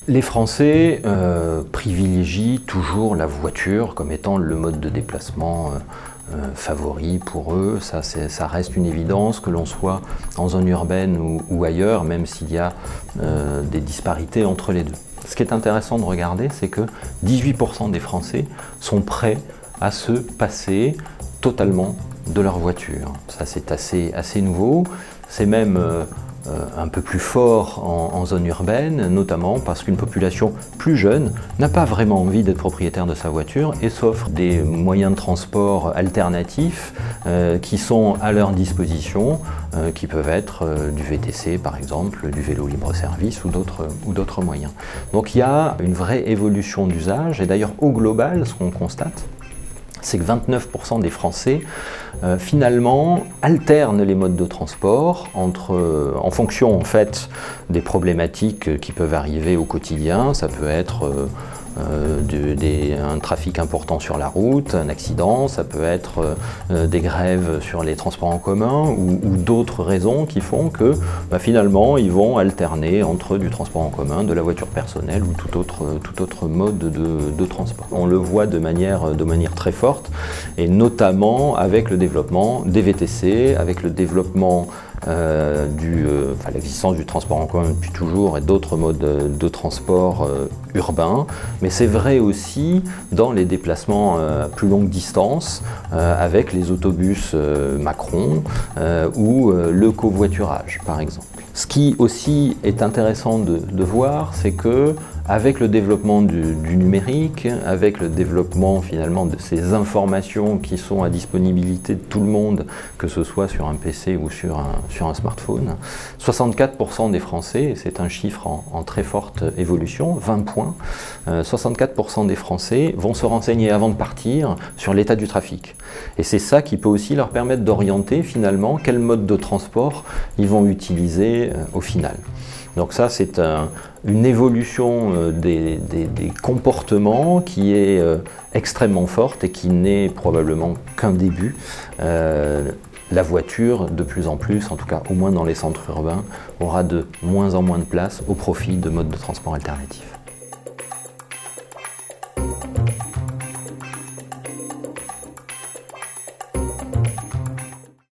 Les Français privilégient toujours la voiture comme étant le mode de déplacement favori pour eux. Ça reste une évidence, que l'on soit en zone urbaine ou ailleurs, même s'il y a des disparités entre les deux. Ce qui est intéressant de regarder, c'est que 18% des Français sont prêts à se passer totalement de leur voiture. Ça, c'est assez nouveau. C'est même un peu plus fort en zone urbaine, notamment parce qu'une population plus jeune n'a pas vraiment envie d'être propriétaire de sa voiture et s'offre des moyens de transport alternatifs qui sont à leur disposition, qui peuvent être du VTC par exemple, du vélo libre-service ou d'autres moyens. Donc il y a une vraie évolution d'usage, et d'ailleurs au global, ce qu'on constate, c'est que 29% des Français, finalement, alternent les modes de transport en fonction, en fait, des problématiques qui peuvent arriver au quotidien. Ça peut être un trafic important sur la route, un accident, ça peut être des grèves sur les transports en commun ou d'autres raisons qui font que finalement ils vont alterner entre du transport en commun, de la voiture personnelle ou tout autre mode de transport. On le voit de manière très forte, et notamment avec le développement des VTC, avec le développement l'existence du transport en commun depuis toujours et d'autres modes de transport urbains, mais c'est vrai aussi dans les déplacements à plus longue distance avec les autobus Macron ou le covoiturage par exemple. Ce qui aussi est intéressant de voir, c'est que avec le développement du numérique, avec le développement finalement de ces informations qui sont à disponibilité de tout le monde, que ce soit sur un PC ou sur un smartphone, 64% des Français, et c'est un chiffre en très forte évolution, 20 points, 64% des Français vont se renseigner avant de partir sur l'état du trafic. Et c'est ça qui peut aussi leur permettre d'orienter finalement quel mode de transport ils vont utiliser au final. Donc ça, c'est une évolution des comportements qui est extrêmement forte et qui n'est probablement qu'un début. La voiture, de plus en plus, en tout cas au moins dans les centres urbains, aura de moins en moins de place au profit de modes de transport alternatifs.